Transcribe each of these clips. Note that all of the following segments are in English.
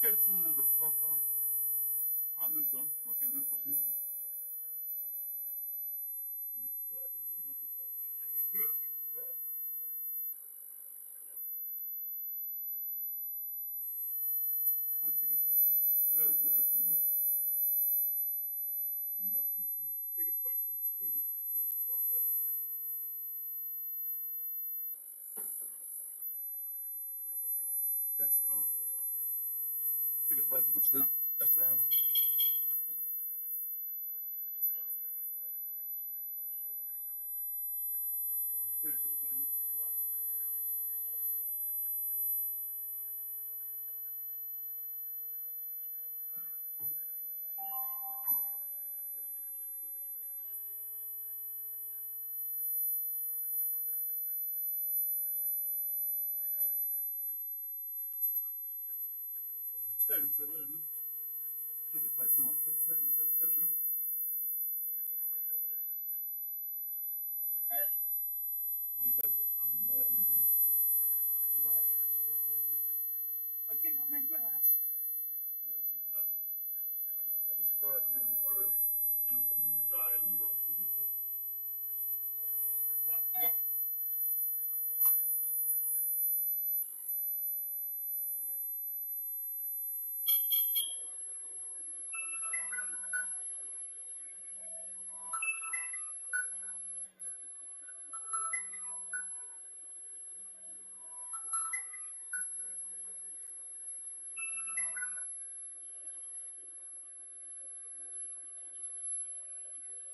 catch you the fuck on. I'm just done. What can you fucking do? I'll take a blessing. It'll work for me. Nothing to me. Take it back from the screen. Fuck that. That's wrong. Take it back from the screen. That's wrong. Take it back from the screen. I think I'll make that. It's God in the earth and from die and go to the earth. What?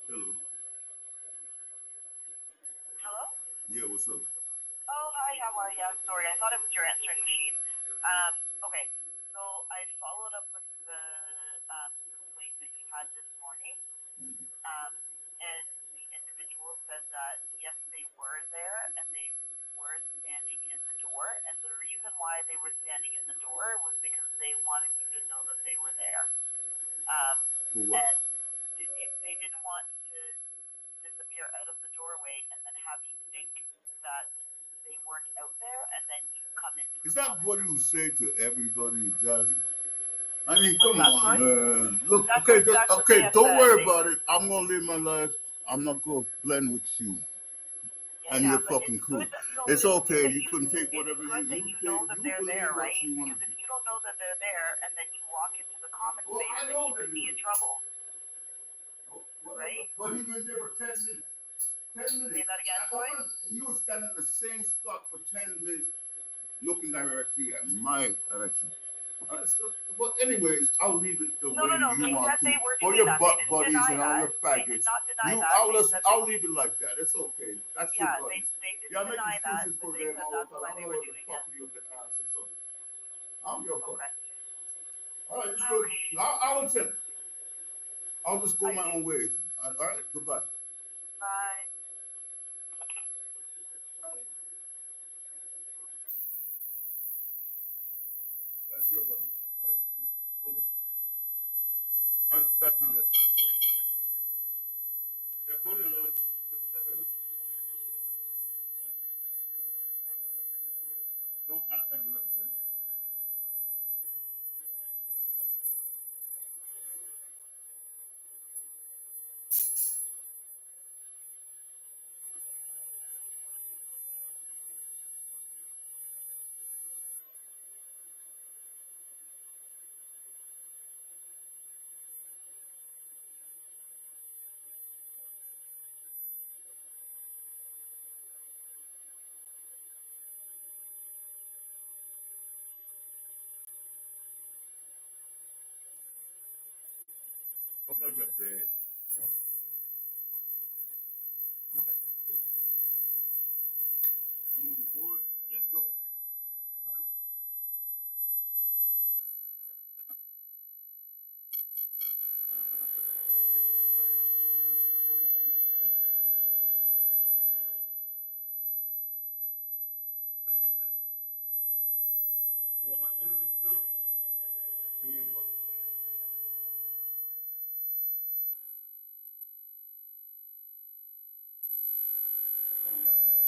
Hello. Hello? Yeah, what's up? Oh, hi, how are you? Sorry, I thought it was your answering machine. Okay, so I followed up with the complaint that you had this morning, and the individual said that, yes, they were there, and they were standing in the door, and the reason why they were standing in the door was because they wanted you to know that they were there. For what? And they didn't want to disappear out of the doorway and then have you think that they weren't out there and then you come into Is the that common what room. you say to everybody, Johnny? I mean, What's come that, on, sorry? man. Look, That's okay, what okay, they had don't said. worry about it. I'm gonna live my life. I'm not gonna blend with you and Yeah, your but fucking it's crew. good that, no, It's but okay. You you, can take it's whatever good that you you take. know that You they're believe there, what right? you want Because to if do. you don't know that they're there and then you walk into the common Well, space, I then know you that could be you. in trouble, right? But he was there for 10 minutes. 10 Say minutes. that again, sorry? You were standing in the same spot for 10 minutes, looking directly at my direction. But anyways, I'll leave it the No, way no, you they want said to. they were For doing your that. butt They didn't buddies deny and all your that. They did faggots, not deny that. They said I'll leave it like that. It's okay. That's your yeah, buddies. they didn't Yeah, I make deny that, excuses but for they them said all the that's time. why I they don't were know what the doing fuck it. you up the ass or something. I'm your buddy. Okay. All right, it's All good. right. I will tell you. I'll just go I my do. own way. All right, goodbye. Bye. That's your buddy. All right, just go with it. All right, that's not it. Yeah, go to the lunch. Don't act like you represent me. Don't forget that. I'm moving forward. Let's go. What my enemies do, we ain't going. Come back here.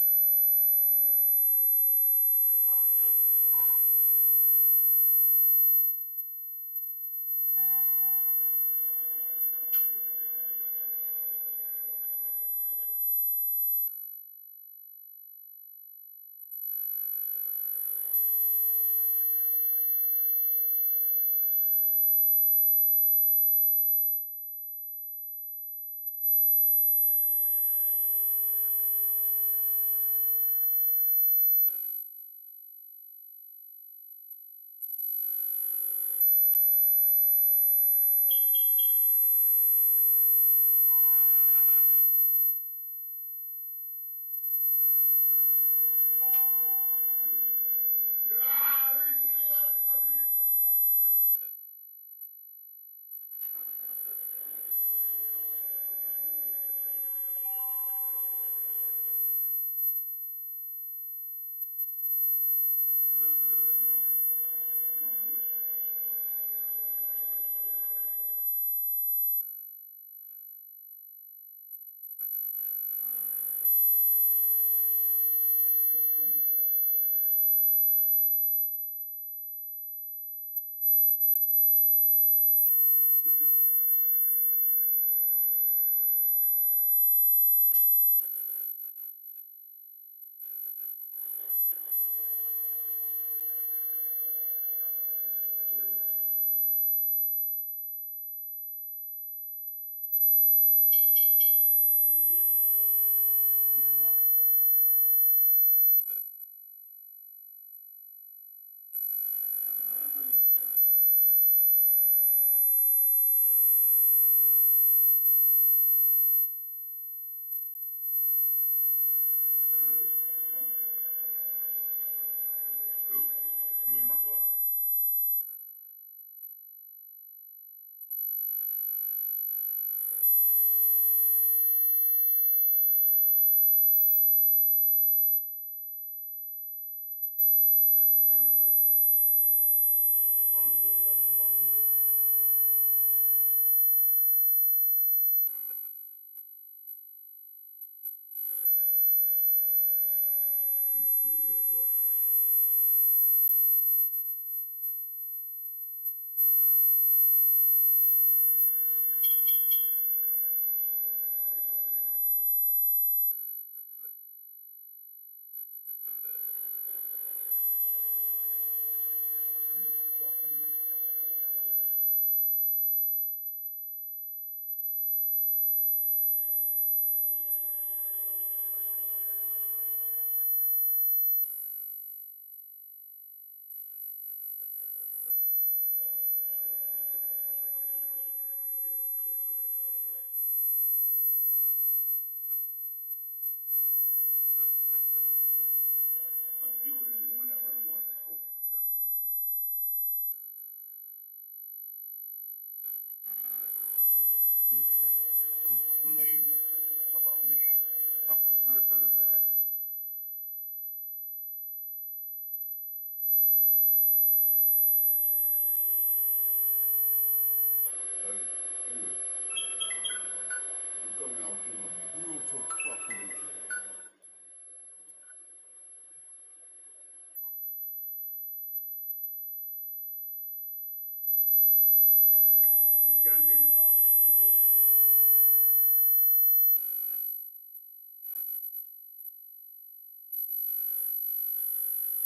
can't hear me talk. Okay.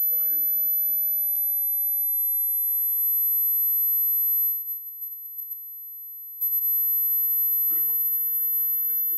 Find him in my street. People? Let's go.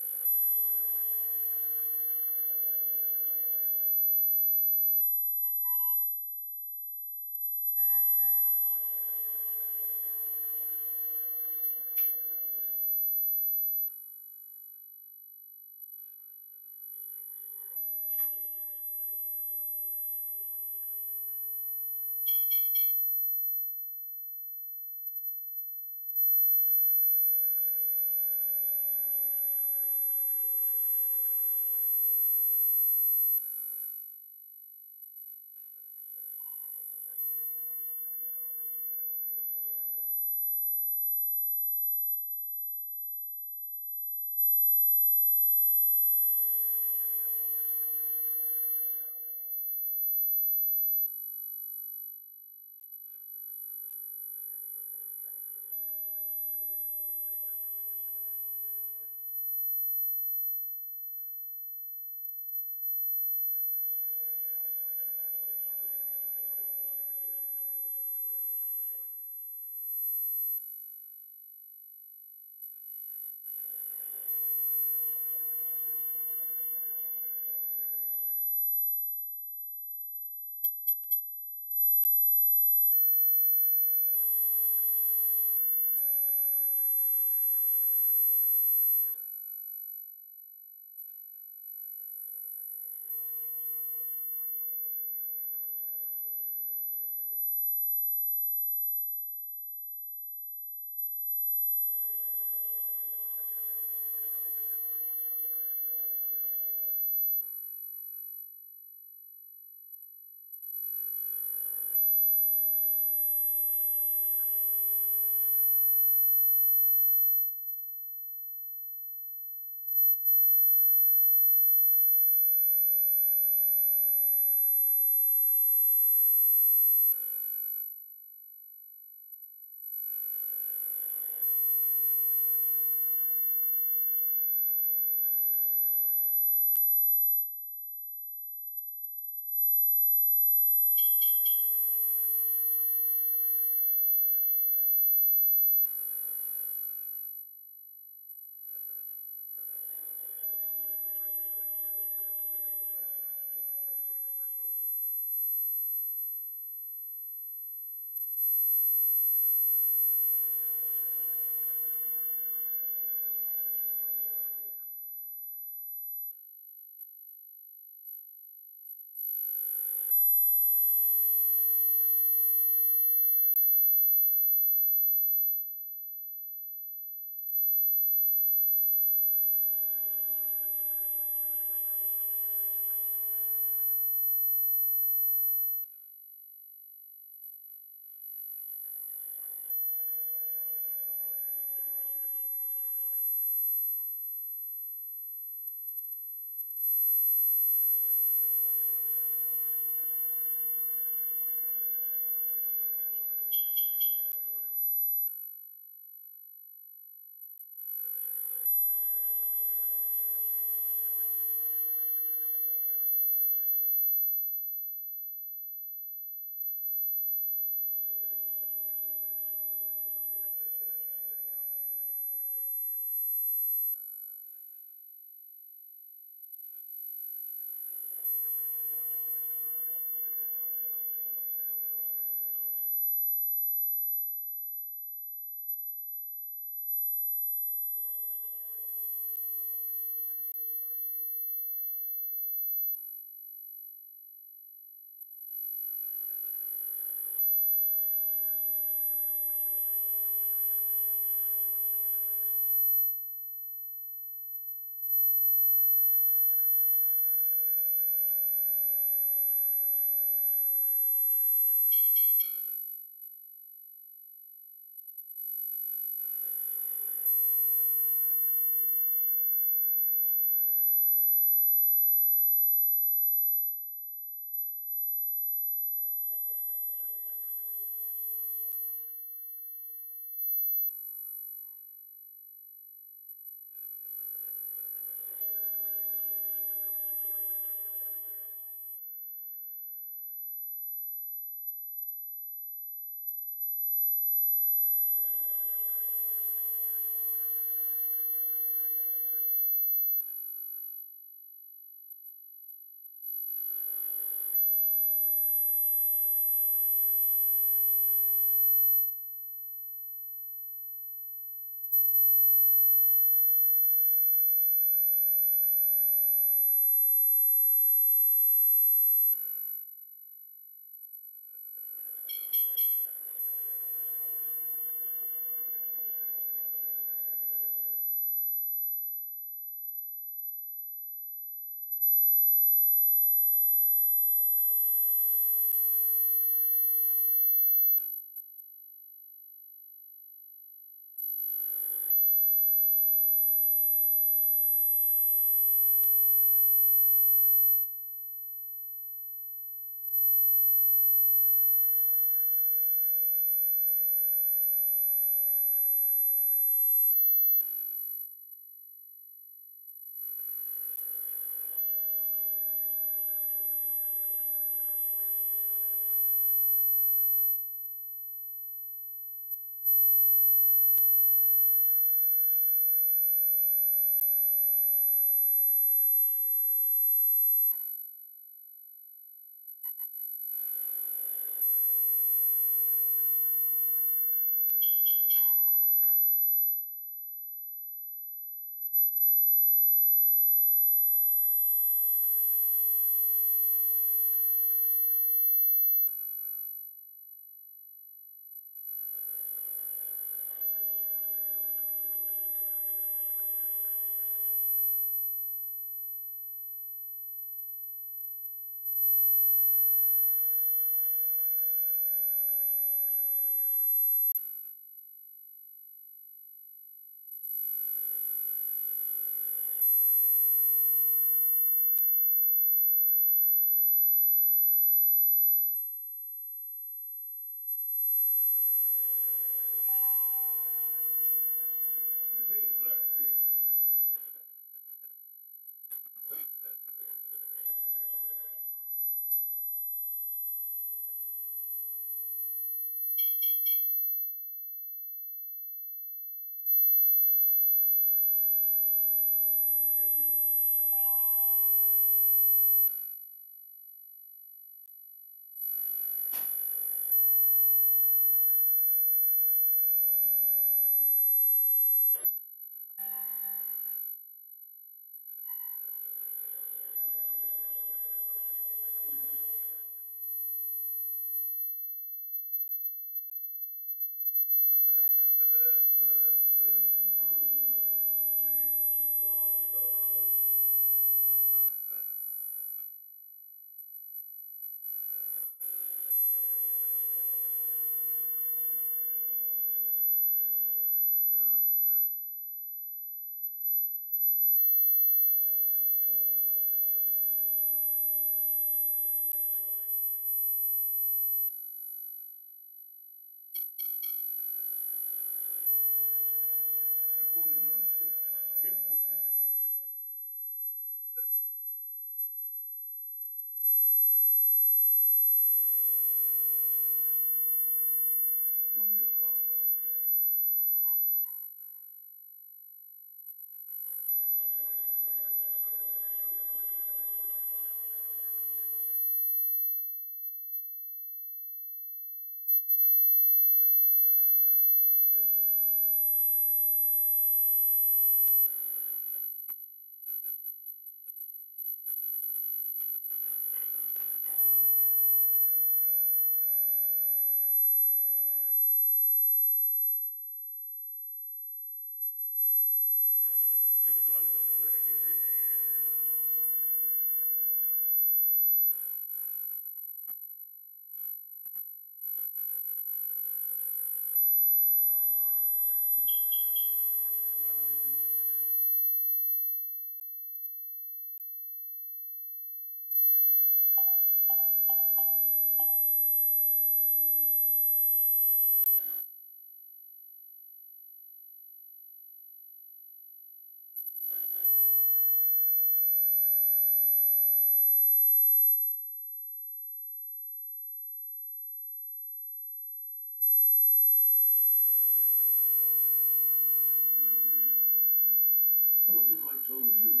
told you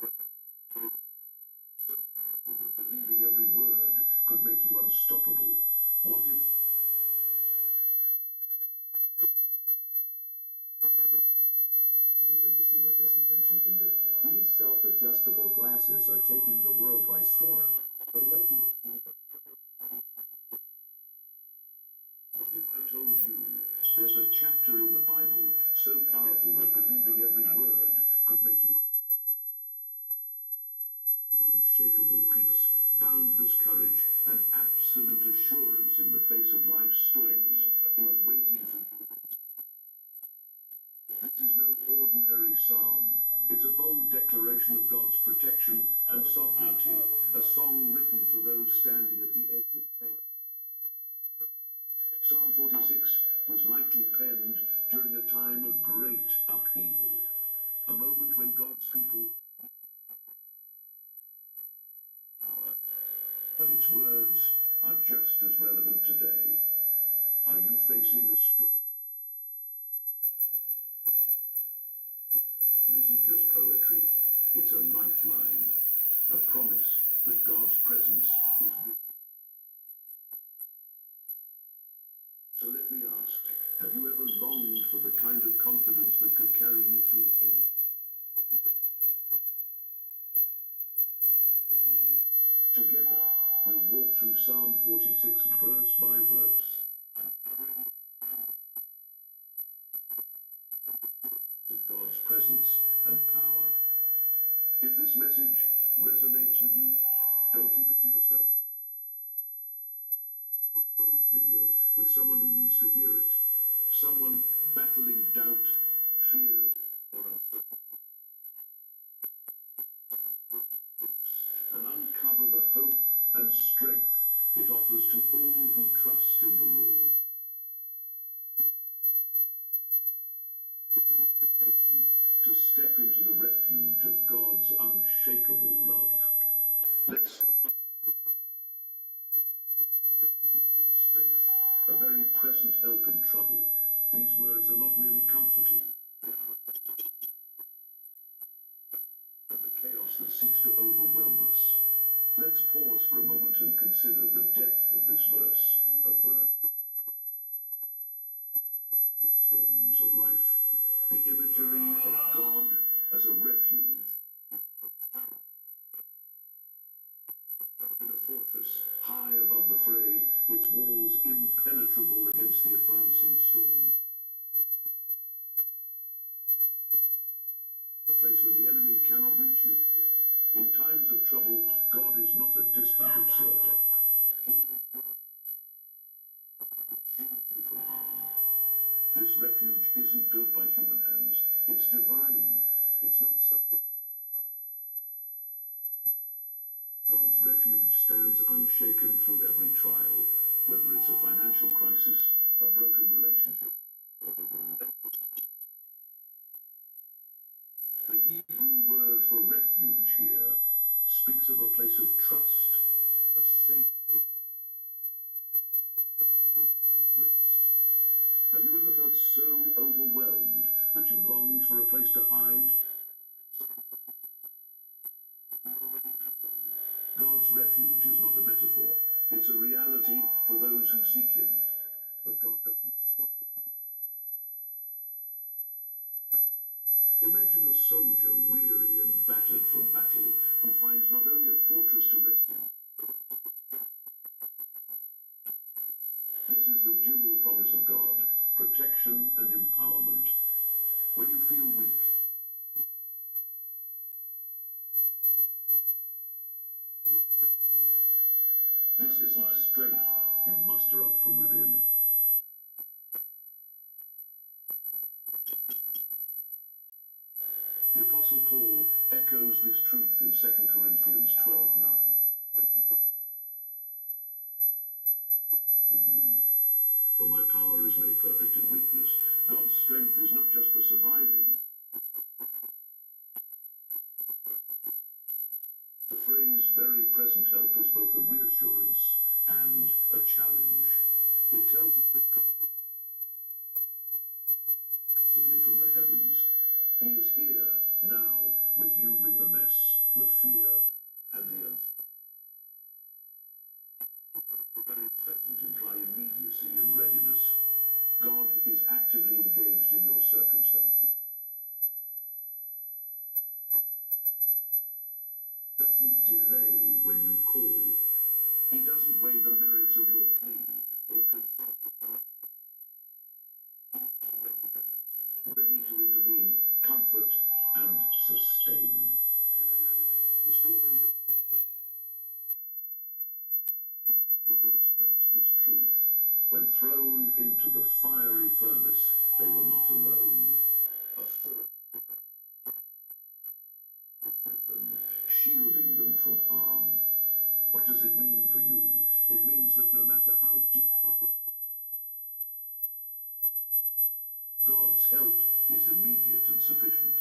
that believing every word could make you unstoppable? What if... Until you see what this invention can do. These self-adjustable glasses are taking the world by storm. They let you achieve... What if I told you there's a chapter in the Bible so powerful that believing every word could make you unshakable peace, boundless courage, and absolute assurance in the face of life's storms is waiting for you. This is no ordinary psalm. It's a bold declaration of God's protection and sovereignty, a song written for those standing at the edge of chaos. Psalm 46 was likely penned during a time of great upheaval, a moment when God's people power, but its words are just as relevant today. Are you facing a storm? It isn't just poetry, it's a lifeline, a promise that God's presence is with you. So let me ask, have you ever longed for the kind of confidence that could carry you through any? Together, we'll walk through Psalm 46 verse by verse, uncovering of God's presence and power. If this message resonates with you, don't keep it to yourself. Share this video with someone who needs to hear it. Someone battling doubt, fear, or uncertainty. And uncover the hope and strength it offers to all who trust in the Lord. It's an invitation to step into the refuge of God's unshakable love. Let's start with strength, a very present help in trouble. These words are not merely comforting. They are the chaos that seeks to overwhelm us. Let's pause for a moment and consider the depth of this verse, a verse of storms of life. The imagery of God as a refuge in a fortress, high above the fray, its walls impenetrable against the advancing storm. A place where the enemy cannot reach you. In times of trouble, God is not a distant observer. He shields you from harm. This refuge isn't built by human hands. It's divine. It's not subject. God's refuge stands unshaken through every trial, whether it's a financial crisis, a broken relationship, or the relentless. The Hebrew word for refuge here speaks of a place of trust, a safe rest. Have you ever felt so overwhelmed that you longed for a place to hide? God's refuge is not a metaphor. It's a reality for those who seek Him. But God doesn't stop. Imagine a soldier weary and battered from battle who finds not only a fortress to rest in. This is the dual promise of God, protection and empowerment. When you feel weak, this isn't strength you muster up from within. The Apostle Paul echoes this truth in 2 Corinthians 12:9. For you, for my power is made perfect in weakness. God's strength is not just for surviving. The phrase very present help is both a reassurance and a challenge. It tells us that God is from the heavens. He is here, now, with you in the mess, the fear, and the very present imply immediacy and readiness. God is actively engaged in your circumstances. He doesn't delay when you call. He doesn't weigh the merits of your plea or consult ready to intervene, comfort, and sustain. The story illustrates this truth. When thrown into the fiery furnace, they were not alone. A third was with them, shielding them from harm. What does it mean for you? It means that no matter how deep God's help is immediate and sufficient.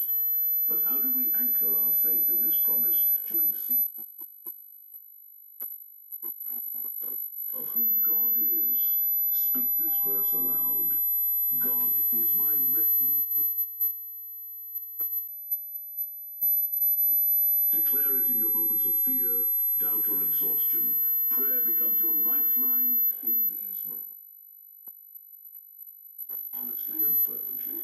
But how do we anchor our faith in this promise during seasons of who God is? Speak this verse aloud. God is my refuge. Declare it in your moments of fear, doubt, or exhaustion. Prayer becomes your lifeline in these moments. Honestly and fervently.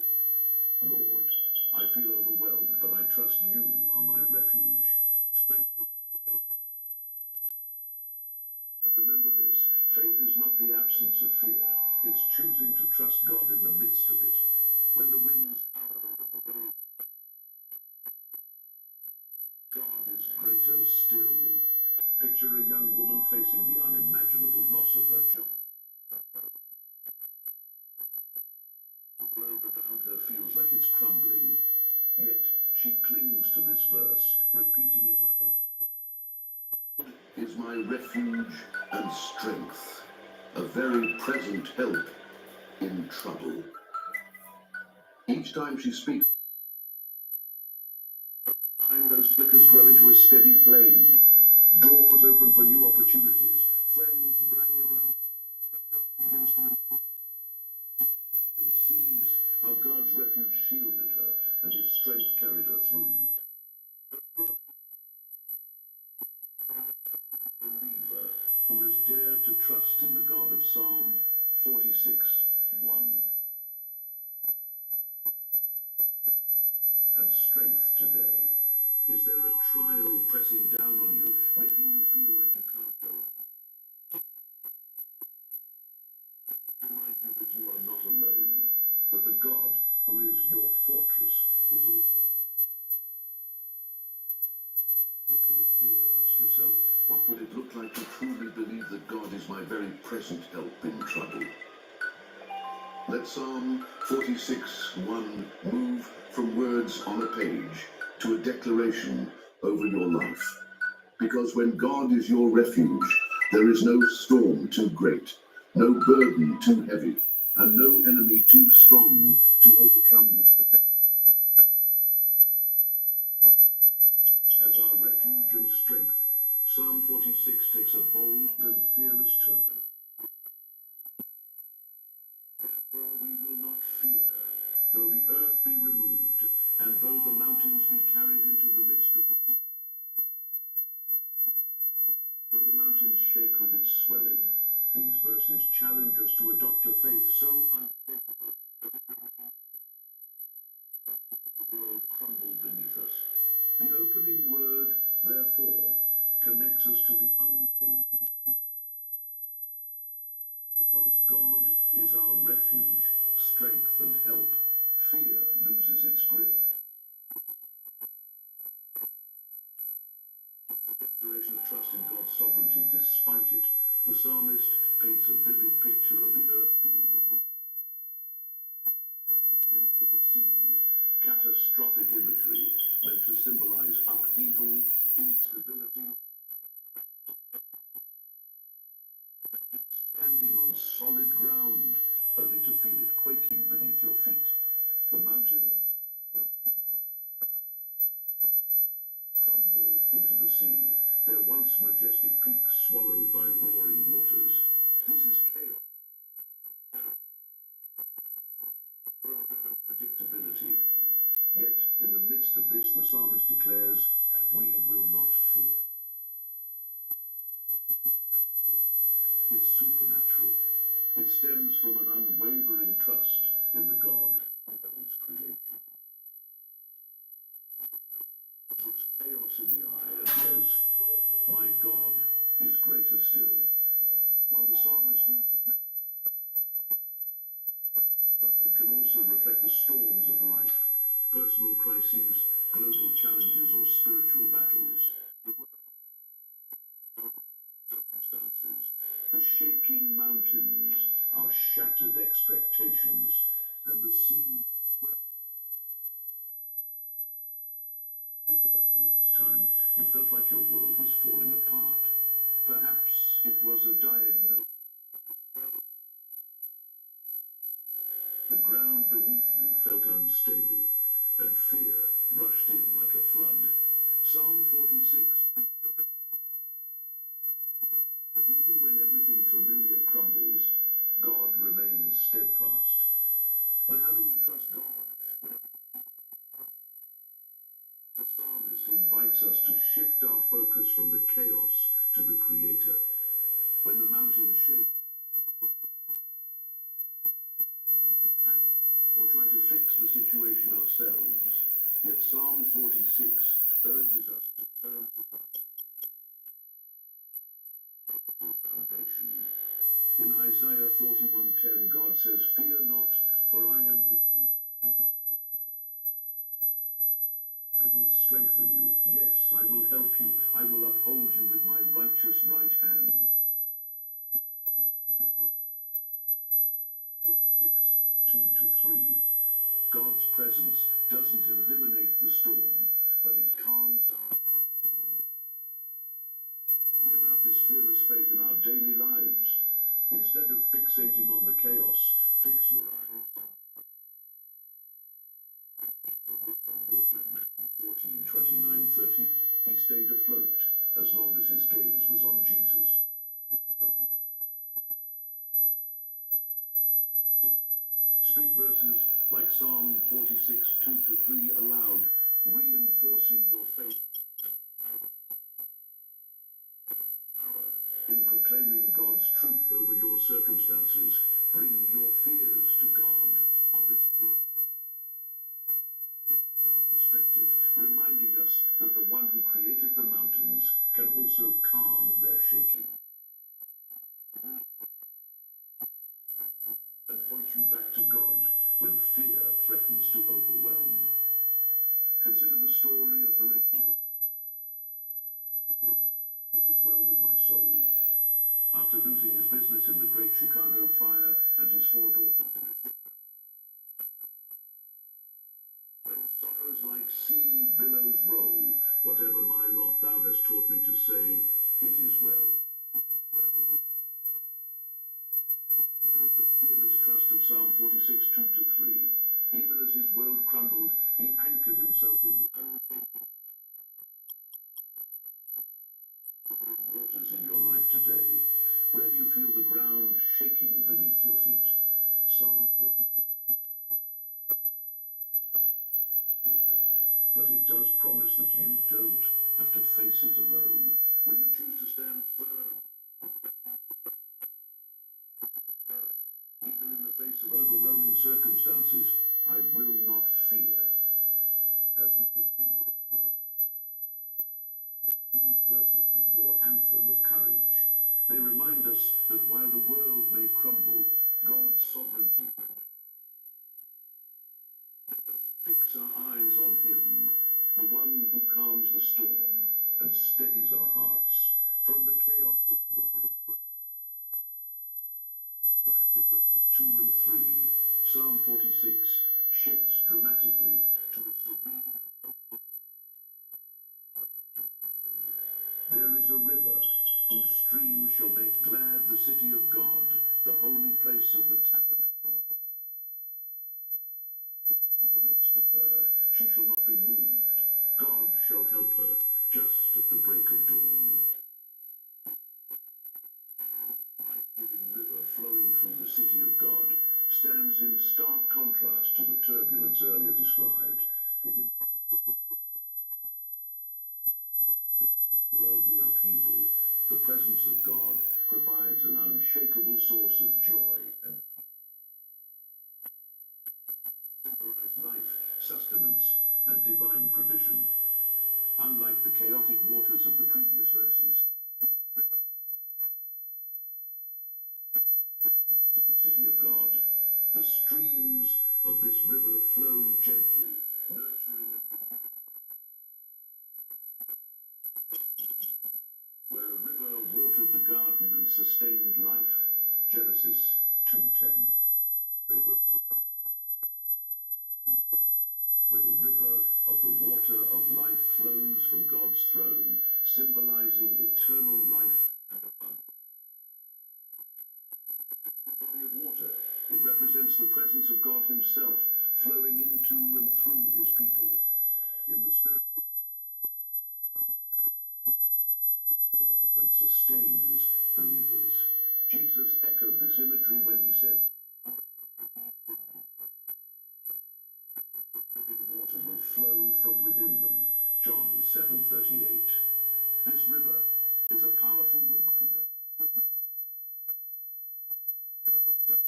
Lord, I feel overwhelmed, but I trust you are my refuge. Strengthen. Remember this, faith is not the absence of fear. It's choosing to trust God in the midst of it. When the winds howl and the waves, God is greater still. Picture a young woman facing the unimaginable loss of her job. The world around her feels like it's crumbling. Yet she clings to this verse, repeating it like a is my refuge and strength, a very present help in trouble. Each time she speaks, those flickers grow into a steady flame. Doors open for new opportunities. Friends rally around, begins to and sees how God's refuge shielded her and his strength carried her through. A believer who has dared to trust in the God of Psalm 46:1. And strength today. Is there a trial pressing down on you, making you feel like you can't go on? Remind you that you are not alone, that the God who is your fortress is also. Looking at fear, ask yourself, what would it look like to truly believe that God is my very present help in trouble? Let Psalm 46:1 move from words on a page to a declaration over your life. Because when God is your refuge, there is no storm too great, no burden too heavy, and no enemy too strong to overcome his protection. As our refuge and strength, Psalm 46 takes a bold and fearless turn. Therefore we will not fear, though the earth be removed, and though the mountains be carried into the midst of the sea, though the mountains shake with its swelling. These verses challenge us to adopt a faith so unshakable that the world crumbled beneath us. The opening word, therefore, connects us to the unchanging. Because God is our refuge, strength, and help, fear loses its grip. The declaration of trust in God's sovereignty despite it. The psalmist paints a vivid picture of the earth being removed into the sea. Catastrophic imagery meant to symbolize upheaval, instability, standing on solid ground, only to feel it quaking beneath your feet. The mountains crumble into the sea, their once majestic peaks swallowed by roaring waters. This is chaos, predictability. Yet, in the midst midst of this, the psalmist declares, "We will not fear." It's supernatural. It stems from an unwavering trust in the God who owns creation. It puts chaos in the eye and says, "My God is greater still." While the psalmist uses pride can also reflect the storms of life, personal crises, global challenges, or spiritual battles. Circumstances, the shaking mountains, our shattered expectations, and the seas swell. Think about the last time you felt like your world was falling apart. Perhaps it was a diagnosis. The ground beneath you felt unstable, and fear rushed in like a flood. Psalm 46 speaks that even when everything familiar crumbles, God remains steadfast. But how do we trust God? The psalmist invites us to shift our focus from the chaos to the Creator. When the mountains shake, to panic or try to fix the situation ourselves, yet Psalm 46 urges us to turn to God's foundation. In Isaiah 41:10, God says, "Fear not, for I am with you. I will strengthen you. Yes, I will help you. I will uphold you with my righteous right hand." 2-3. God's presence doesn't eliminate the storm, but it calms our hearts. Think about this fearless faith in our daily lives. Instead of fixating on the chaos, fix your eyes on the water in Matthew 14:29-30. He stayed afloat as long as his gaze was on Jesus. Speak verses like Psalm 46:2-3 aloud, reinforcing your faith in proclaiming God's truth over your circumstances. Bring your fears to God. On this perspective, reminding us that the one who created the mountains can also calm their shaking and point you back to God when fear threatens to overwhelm. Consider the story of Horatio. It is well with my soul. After losing his business in the Great Chicago Fire and his 4 daughters in a ship, when sorrows like sea billows roll, whatever my lot thou hast taught me to say, it is well. With the fearless trust of Psalm 46:2-3, even as his world crumbled, he anchored himself in the unchanging waters in your life today. Where do you feel the ground shaking beneath your feet? Psalm 46. But it does promise that you don't have to face it alone. Will you choose to stand firm, even in the face of overwhelming circumstances? I will not fear. As we continue, these verses be your anthem of courage. They remind us that while the world may crumble, God's sovereignty remains. Fix our eyes on him, the one who calms the storm and steadies our hearts from the chaos of world. In verses 2 and 3, Psalm 46 shifts dramatically to a serene. There is a river whose streams shall make glad the city of God, the holy place of the tabernacle. In the midst of her, she shall not be moved. God shall help her just at the break of dawn. Life-giving river flowing through the city of God stands in stark contrast to the turbulence earlier described. It invites us into evil, the presence of God provides an unshakable source of joy and symbolize life, sustenance, and divine provision. Unlike the chaotic waters of the previous verses, to the city of God, the streams of this river flow gently, nurturing where a river watered the garden and sustained life. Genesis 2:10. Where the river of the water of life flows from God's throne, symbolizing eternal life and abundance. The body of water, it represents the presence of God himself flowing into and through his people. In the spirit and sustains believers. Jesus echoed this imagery when he said, living water will flow from within them. John 7:38. This river is a powerful reminder that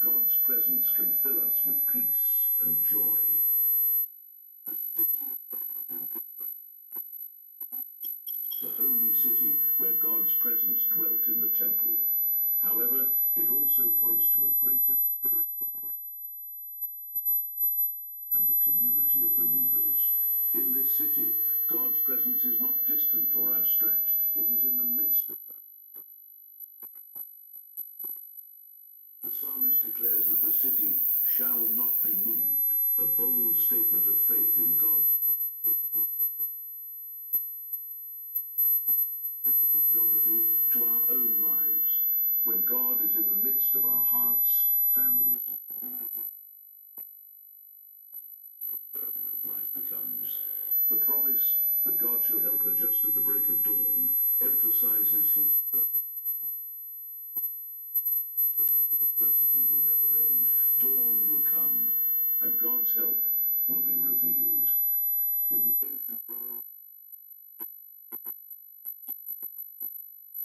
God's presence can fill us with peace and joy. The holy city where God's presence dwelt in the temple. However, it also points to a greater spiritual and the community of believers. In this city, God's presence is not distant or abstract. It is in the midst of us. The psalmist declares that the city shall not be moved, a bold statement of faith in God's geography to our own lives. When God is in the midst of our hearts, families, and communities, life becomes. The promise that God shall help her just at the break of dawn emphasizes his perfect. Adversity will never end. Dawn will come, and God's help will be revealed. In the ancient world,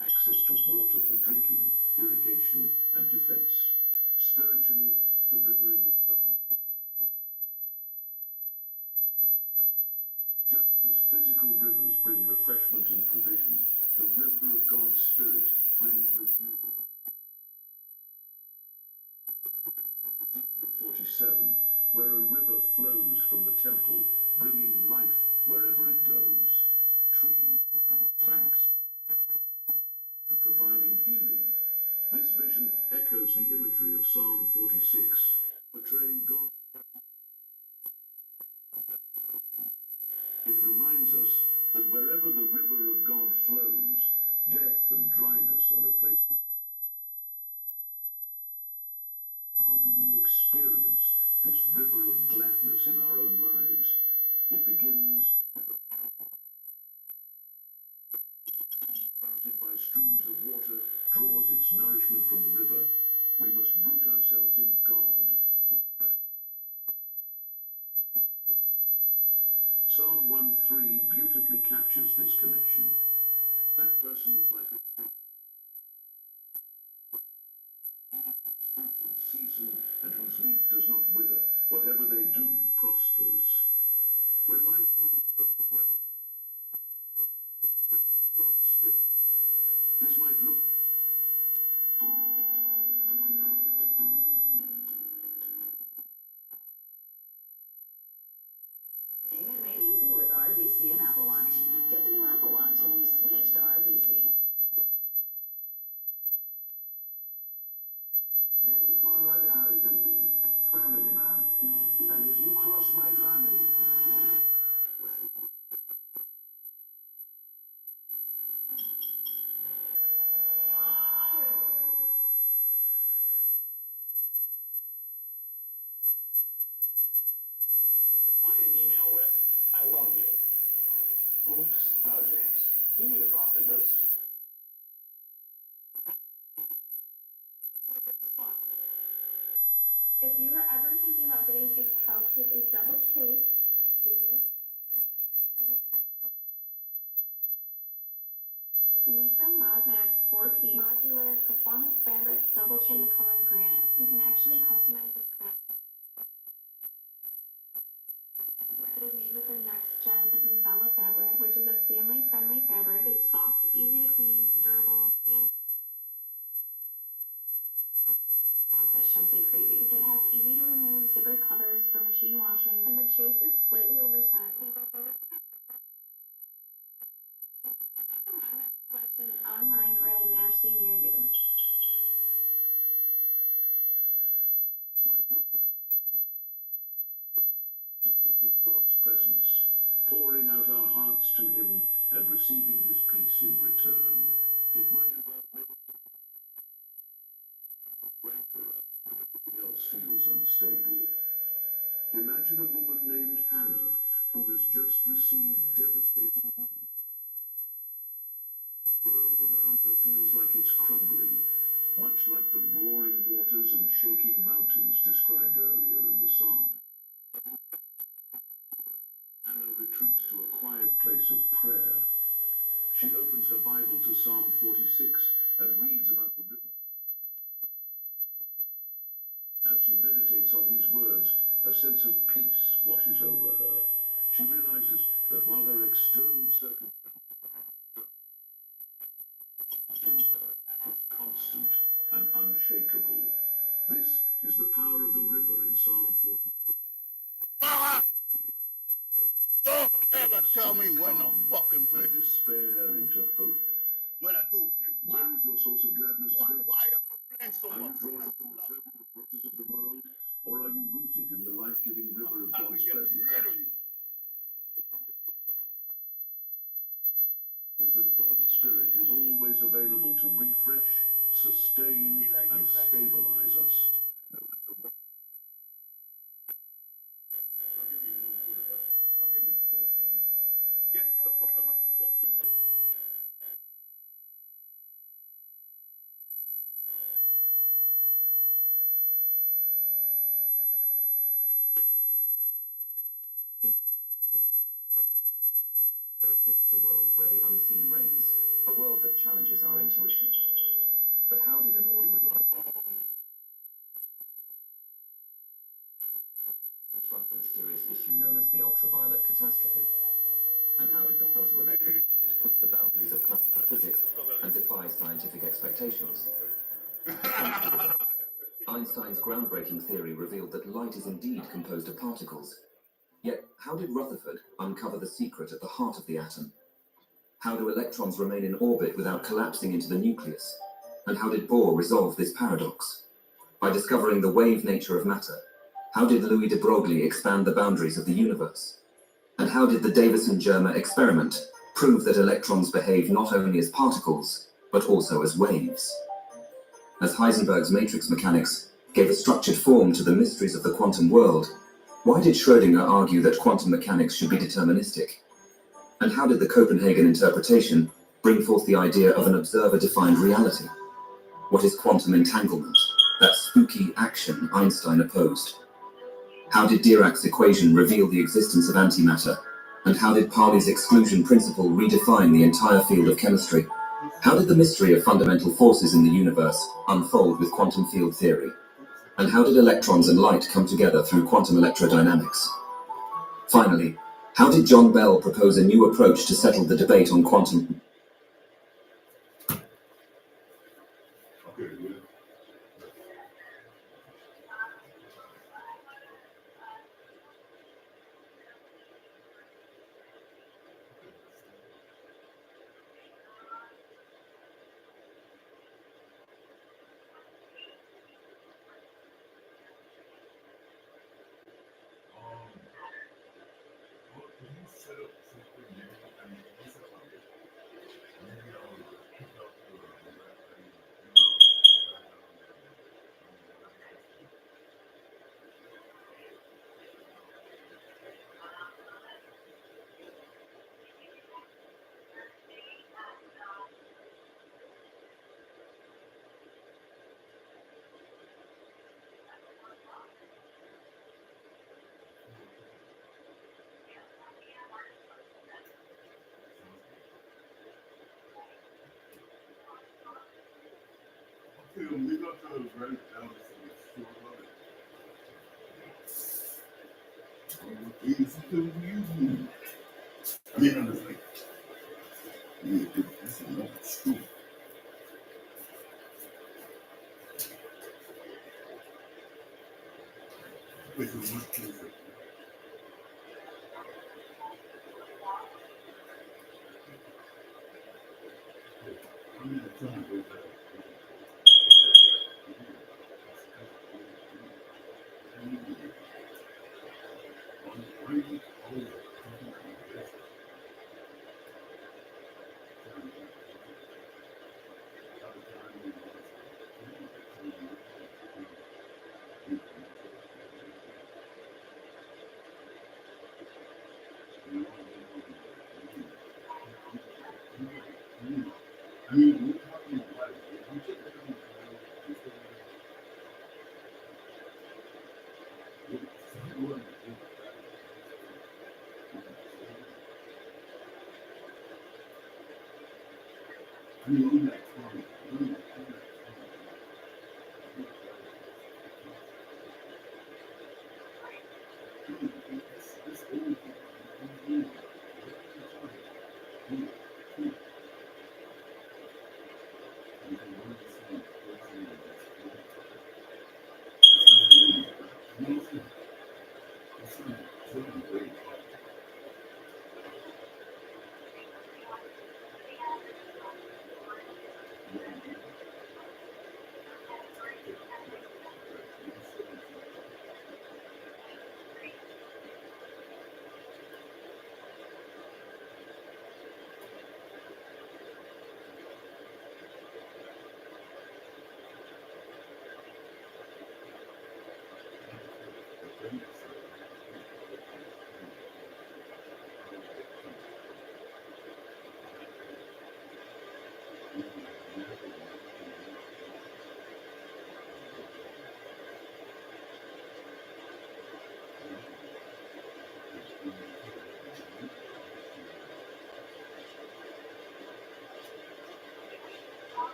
access to water for drinking, irrigation, and defense. Spiritually, the river in this psalm, just as physical rivers bring refreshment and provision, the river of God's Spirit brings renewal. 47, where a river flows from the temple, bringing life wherever it goes. Trees around banks and providing healing. This vision echoes the imagery of Psalm 46, portraying God. It reminds us that wherever the river of God flows, death and dryness are replaced with. How do we experience this river of gladness in our own lives? It begins surrounded by streams of water, draws its nourishment from the river. We must root ourselves in God. Psalm 1:3 beautifully captures this connection. That person is like a fruit in season and whose leaf does not wither. Whatever they do prospers. When life overwhelms God's Spirit, this might look. Payment made easy with RBC and Apple Watch. Get the new Apple Watch when you switch to RBC. Conrad Harrigan, family man. And if you cross my family, Client email with, I love you. Oops. Oh, James. You need a frosted boost. If you were ever thinking about getting a couch with a double chase, do it. Meet the Mod Max 4P modular performance fabric double in the color granite. You can actually customize this fabric. It is made with their next gen Bella fabric, which is a family friendly fabric. It's soft, easy to clean, durable, and that sheds like crazy. It has easy to remove zippered covers for machine washing, and the chase is slightly oversized. Collection online or at an Ashley near you. God's presence, pouring out our hearts to him and receiving his peace in return. It might involve rancor us when everything else feels unstable. Imagine a woman named Hannah who has just received devastating wounds. The world around her feels like it's crumbling, much like the roaring waters and shaking mountains described earlier in the psalm. Hannah retreats to a quiet place of prayer. She opens her Bible to Psalm 46 and reads about the river. As she meditates on these words, a sense of peace washes over her. She realizes that while her external circumstances are in her, it's constant and unshakable. This is the power of the river in Psalm 46. Don't ever tell me when to fucking play. Despair into hope. When I do things. Where is your source of gladness today? Why you complain so Are you much? drawing from the turbulent waters of the world, or are you rooted in the life-giving river of How we God's get presence? rid of you? Is that God's Spirit is always available to refresh, sustain, and stabilize us. No matter what. Don't give me no good of us. Don't give me bullshit. Get the fuck out of my fucking way. There exists a world where the unseen reigns, a world that challenges our intuition. But how did an ordinary life confront the mysterious issue known as the ultraviolet catastrophe? And how did the photoelectric effect push the boundaries of classical physics and defy scientific expectations? Einstein's groundbreaking theory revealed that light is indeed composed of particles. Yet, how did Rutherford uncover the secret at the heart of the atom? How do electrons remain in orbit without collapsing into the nucleus? And how did Bohr resolve this paradox? By discovering the wave nature of matter, how did Louis de Broglie expand the boundaries of the universe? And how did the Davison-Germer experiment prove that electrons behave not only as particles, but also as waves? As Heisenberg's matrix mechanics gave a structured form to the mysteries of the quantum world, why did Schrödinger argue that quantum mechanics should be deterministic? And how did the Copenhagen interpretation bring forth the idea of an observer-defined reality? What is quantum entanglement, that spooky action Einstein opposed? How did Dirac's equation reveal the existence of antimatter? And how did Pauli's exclusion principle redefine the entire field of chemistry? How did the mystery of fundamental forces in the universe unfold with quantum field theory? And how did electrons and light come together through quantum electrodynamics? Finally, how did John Bell propose a new approach to settle the debate on quantum? Okay, good. What can you set up something new and easy? we got to a very eldest of the store of it. Easy to use. I mean, I was like, yeah, it's another school. Which was much closer. I mean, the time goes back. I mean, we're talking about it. If you take it on the I mean, we like 20. It's old.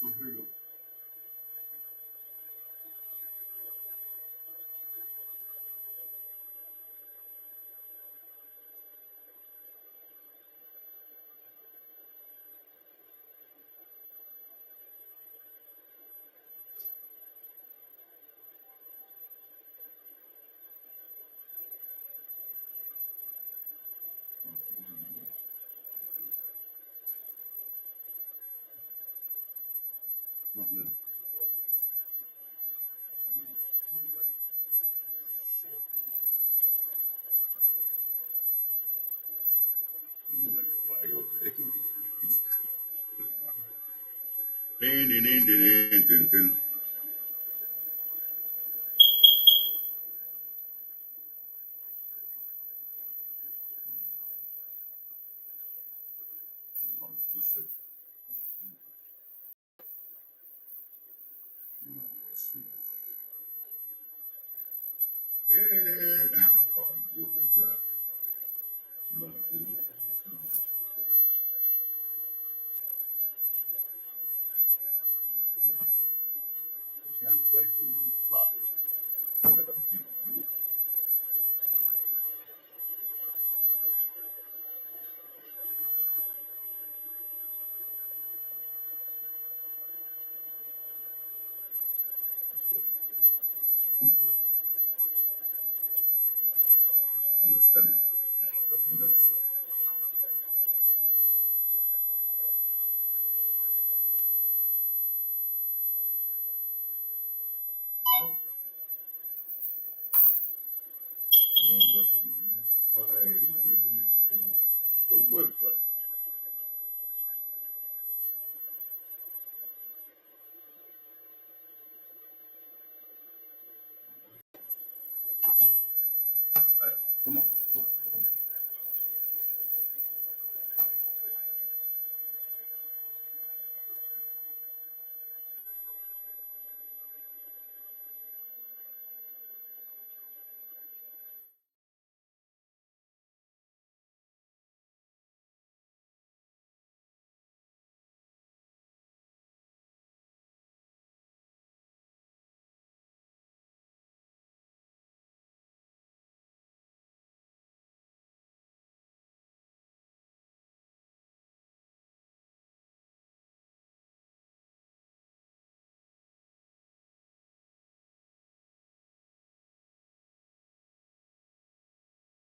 So here you go. Not good. Why go taking these? Oh, it's too sick. Let's see. Oh, good job. No, can't play for one body. Gotta beat you. Understand?